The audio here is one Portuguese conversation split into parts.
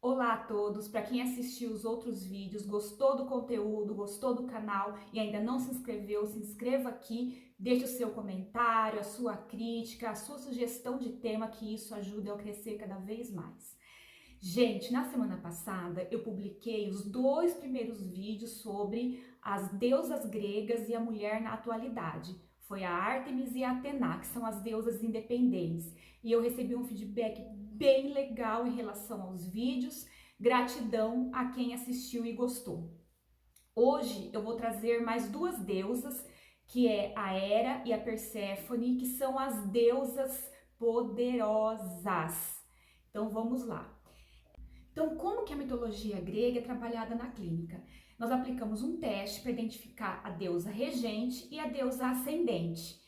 Olá a todos, para quem assistiu os outros vídeos, gostou do conteúdo, gostou do canal e ainda não se inscreveu, se inscreva aqui, deixe o seu comentário, a sua crítica, a sua sugestão de tema, que isso ajuda eu a crescer cada vez mais. Gente, na semana passada eu publiquei os 2 primeiros vídeos sobre as deusas gregas e a mulher na atualidade. Foi a Ártemis e a Atena, que são as deusas independentes. E eu recebi um feedback bem legal em relação aos vídeos. Gratidão a quem assistiu e gostou. Hoje eu vou trazer mais 2 deusas, que é a Hera e a Perséfone, que são as deusas poderosas. Então vamos lá. Então, como que a mitologia grega é trabalhada na clínica? Nós aplicamos um teste para identificar a deusa regente e a deusa ascendente.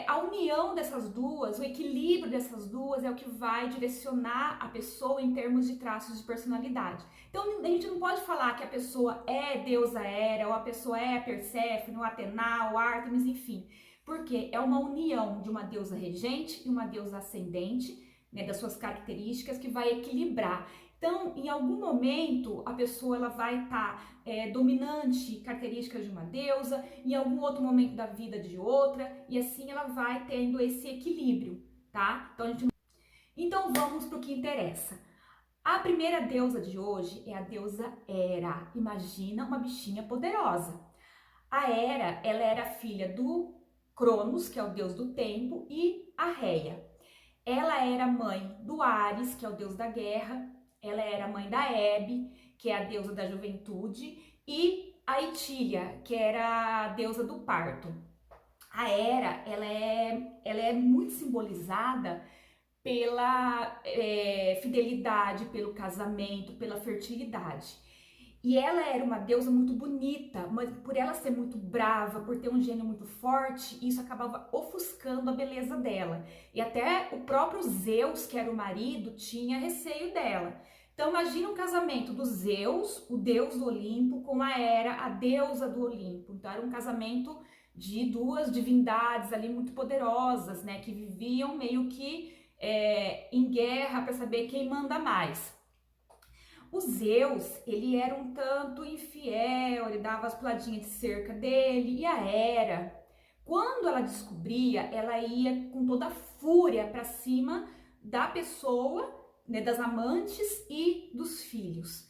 A união dessas duas, o equilíbrio dessas duas é o que vai direcionar a pessoa em termos de traços de personalidade. Então, a gente não pode falar que a pessoa é deusa Hera, ou a pessoa é Perséfone, ou Atena, ou Ártemis, enfim. Porque é uma união de uma deusa regente e uma deusa ascendente, né, das suas características, que vai equilibrar. Então, em algum momento, a pessoa ela vai estar dominante, características de uma deusa, em algum outro momento da vida de outra, e assim ela vai tendo esse equilíbrio, tá? Então vamos para o que interessa. A primeira deusa de hoje é a deusa Hera. Imagina uma bichinha poderosa. A Hera, ela era filha do Cronos, que é o deus do tempo, e a Reia. Ela era mãe do Ares, que é o deus da guerra. Ela era mãe da Hebe, que é a deusa da juventude, e a Itília, que era a deusa do parto. A Hera, ela é muito simbolizada pela fidelidade, pelo casamento, pela fertilidade. E ela era uma deusa muito bonita, mas por ela ser muito brava, por ter um gênio muito forte, isso acabava ofuscando a beleza dela. E até o próprio Zeus, que era o marido, tinha receio dela. Então imagina um casamento do Zeus, o deus do Olimpo, com a Hera, a deusa do Olimpo. Então era um casamento de 2 divindades ali muito poderosas, né, que viviam meio que em guerra para saber quem manda mais. O Zeus, ele era um tanto infiel, ele dava as puladinhas de cerca dele, e a Hera, quando ela descobria, ela ia com toda a fúria para cima da pessoa, né, das amantes e dos filhos.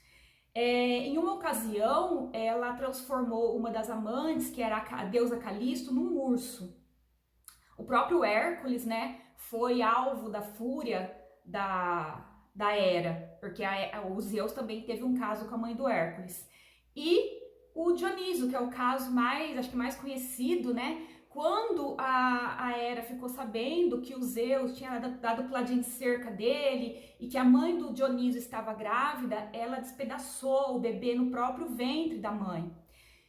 Em uma ocasião, ela transformou uma das amantes, que era a deusa Calisto, num urso. O próprio Hércules, né, foi alvo da fúria da Hera, porque o Zeus também teve um caso com a mãe do Hércules. E o Dioniso, que é o caso acho que mais conhecido, né? Quando a Hera ficou sabendo que o Zeus tinha dado puladinha de cerca dele e que a mãe do Dioniso estava grávida, ela despedaçou o bebê no próprio ventre da mãe. O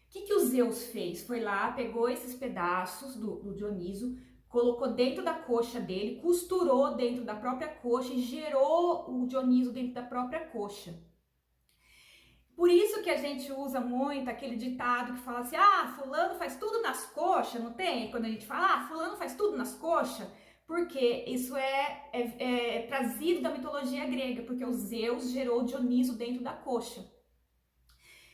que o Zeus fez? Foi lá, pegou esses pedaços do Dioniso, colocou dentro da coxa dele, costurou dentro da própria coxa e gerou o Dioniso dentro da própria coxa. Por isso que a gente usa muito aquele ditado que fala assim, fulano faz tudo nas coxas, não tem? Quando a gente fala, fulano faz tudo nas coxas, porque isso é trazido da mitologia grega, porque o Zeus gerou o Dioniso dentro da coxa.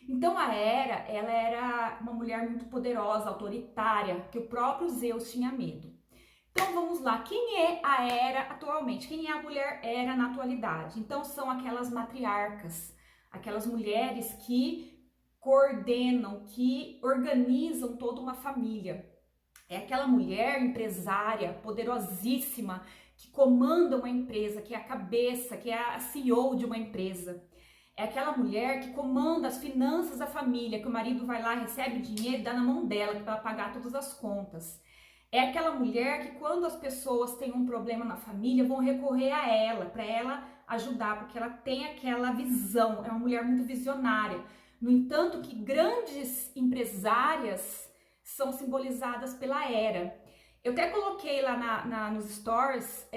Então a Hera, ela era uma mulher muito poderosa, autoritária, que o próprio Zeus tinha medo. Então vamos lá, quem é a Hera atualmente? Quem é a mulher Hera na atualidade? Então são aquelas matriarcas, aquelas mulheres que coordenam, que organizam toda uma família. É aquela mulher empresária, poderosíssima, que comanda uma empresa, que é a cabeça, que é a CEO de uma empresa. É aquela mulher que comanda as finanças da família, que o marido vai lá, recebe o dinheiro e dá na mão dela para ela pagar todas as contas. É aquela mulher que quando as pessoas têm um problema na família, vão recorrer a ela, para ela ajudar, porque ela tem aquela visão, é uma mulher muito visionária. No entanto, que grandes empresárias são simbolizadas pela Hera. Eu até coloquei lá nos stories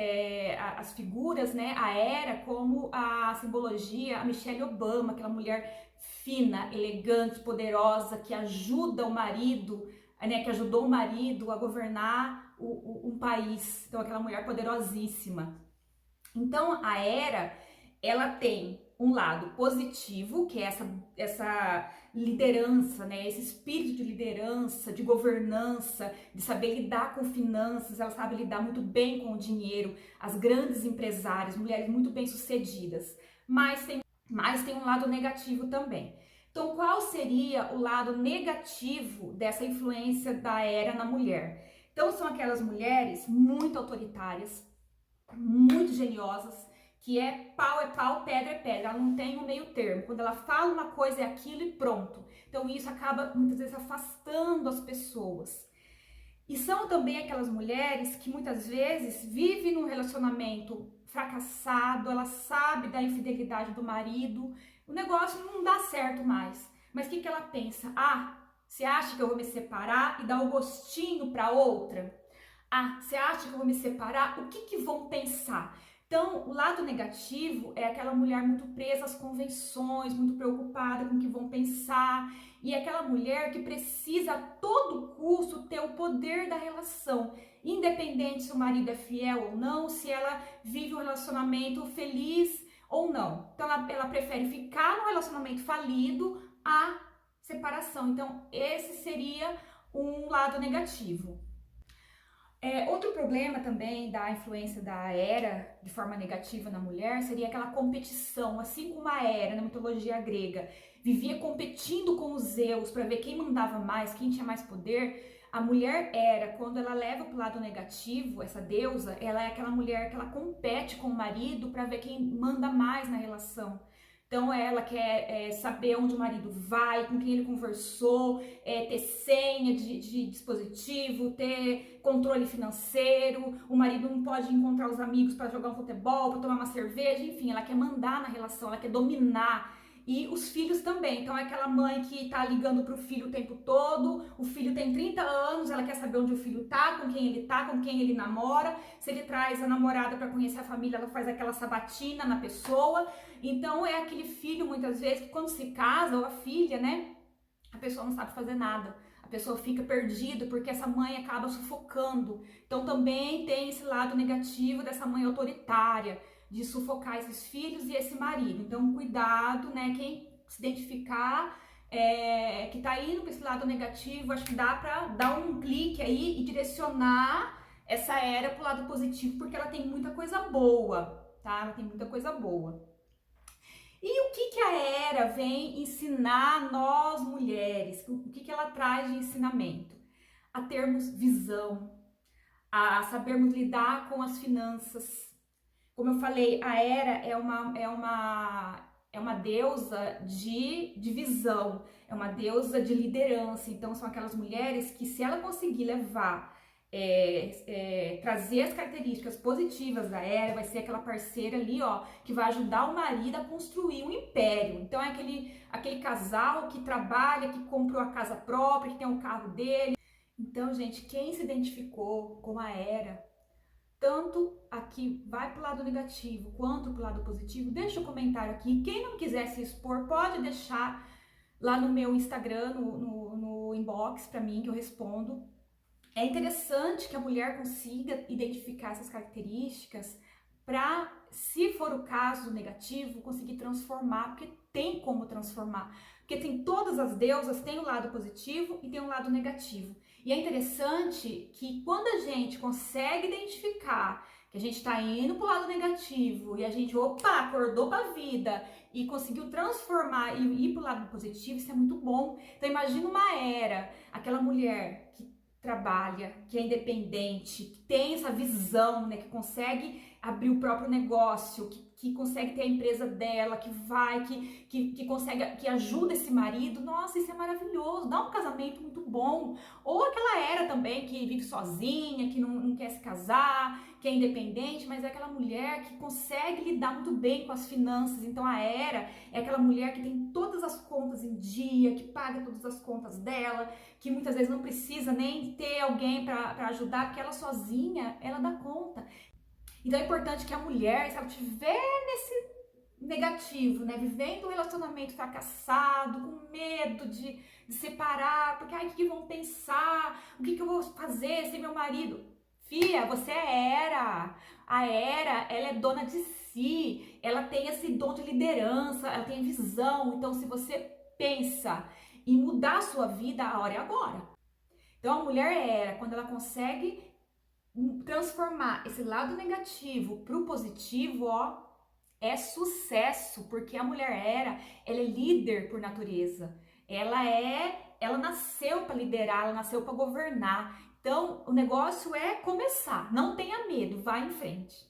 as figuras, né? A Hera como a simbologia, a Michelle Obama, aquela mulher fina, elegante, poderosa, que ajuda o marido, né, que ajudou o marido a governar um país. Então, aquela mulher poderosíssima. Então, a Hera, ela tem um lado positivo, que é essa liderança, né? Esse espírito de liderança, de governança, de saber lidar com finanças, ela sabe lidar muito bem com o dinheiro, as grandes empresárias, mulheres muito bem-sucedidas. Mas tem um lado negativo também. Então, qual seria o lado negativo dessa influência da Hera na mulher? Então, são aquelas mulheres muito autoritárias, muito geniosas, que é pau, pedra é pedra, ela não tem um meio termo. Quando ela fala uma coisa é aquilo e pronto. Então isso acaba muitas vezes afastando as pessoas. E são também aquelas mulheres que muitas vezes vivem num relacionamento fracassado, ela sabe da infidelidade do marido, o negócio não dá certo mais. Mas o que ela pensa? Ah, você acha que eu vou me separar e dar o gostinho para outra? Ah, você acha que eu vou me separar? O que vão pensar? Então, o lado negativo é aquela mulher muito presa às convenções, muito preocupada com o que vão pensar, e é aquela mulher que precisa a todo custo ter o poder da relação, independente se o marido é fiel ou não, se ela vive um relacionamento feliz ou não. Então, ela prefere ficar no relacionamento falido à separação. Então, esse seria um lado negativo. Outro problema também da influência da Hera de forma negativa na mulher seria aquela competição, assim como a Hera na mitologia grega vivia competindo com os Zeus para ver quem mandava mais, quem tinha mais poder. A mulher Hera, quando ela leva para o lado negativo, essa deusa, ela é aquela mulher que ela compete com o marido para ver quem manda mais na relação. Então ela quer saber onde o marido vai, com quem ele conversou, ter senha de dispositivo, ter controle financeiro. O marido não pode encontrar os amigos para jogar um futebol, para tomar uma cerveja, enfim, ela quer mandar na relação, ela quer dominar. E os filhos também, então é aquela mãe que tá ligando pro filho o tempo todo, o filho tem 30 anos, ela quer saber onde o filho tá, com quem ele namora, se ele traz a namorada para conhecer a família, ela faz aquela sabatina na pessoa. Então é aquele filho, muitas vezes, que quando se casa, ou a filha, né, a pessoa não sabe fazer nada. A pessoa fica perdida porque essa mãe acaba sufocando. Então também tem esse lado negativo dessa mãe autoritária, de sufocar esses filhos e esse marido. Então cuidado, né, quem se identificar que tá indo para esse lado negativo, acho que dá para dar um clique aí e direcionar essa Hera pro lado positivo, porque ela tem muita coisa boa, tá? Ela tem muita coisa boa. E o que a Hera vem ensinar nós mulheres? O que ela traz de ensinamento? A termos visão, a sabermos lidar com as finanças. Como eu falei, a Hera é uma deusa de visão, é uma deusa de liderança. Então são aquelas mulheres que, se ela conseguir levar trazer as características positivas da Hera, vai ser aquela parceira ali, ó, que vai ajudar o marido a construir um império. Então é aquele casal que trabalha, que comprou a casa própria, que tem um carro dele. Então, gente, quem se identificou com a Hera, tanto aqui vai pro lado negativo quanto pro lado positivo, deixa o comentário aqui. Quem não quiser se expor, pode deixar lá no meu Instagram, no inbox para mim, que eu respondo. É interessante que a mulher consiga identificar essas características para, se for o caso negativo, conseguir transformar, porque tem como transformar. Porque tem todas as deusas, tem o lado positivo e tem o lado negativo. E é interessante que quando a gente consegue identificar que a gente está indo para o lado negativo e a gente, acordou para a vida e conseguiu transformar e ir para o lado positivo, isso é muito bom. Então imagina uma Hera, aquela mulher que trabalha, que é independente, que tem essa visão, né, que consegue abrir o próprio negócio, que consegue ter a empresa dela, que consegue, que ajuda esse marido. Nossa, isso é maravilhoso, dá um casamento muito bom. Ou aquela Hera também que vive sozinha, que não quer se casar, que é independente, mas é aquela mulher que consegue lidar muito bem com as finanças. Então a Hera é aquela mulher que tem todas as contas em dia, que paga todas as contas dela, que muitas vezes não precisa nem ter alguém para ajudar, porque ela sozinha, ela dá conta. Então é importante que a mulher, se ela estiver nesse negativo, né, vivendo um relacionamento fracassado, com medo de separar, porque o que vão pensar, o que eu vou fazer sem meu marido? Fia, você é Era. A Era, ela é dona de si, ela tem esse dom de liderança, ela tem visão. Então, se você pensa em mudar a sua vida, a hora é agora. Então, a mulher Era, quando ela consegue transformar esse lado negativo para o positivo, ó, é sucesso, porque a mulher ela é líder por natureza. Ela nasceu para liderar, ela nasceu para governar. Então, o negócio é começar. Não tenha medo, vá em frente.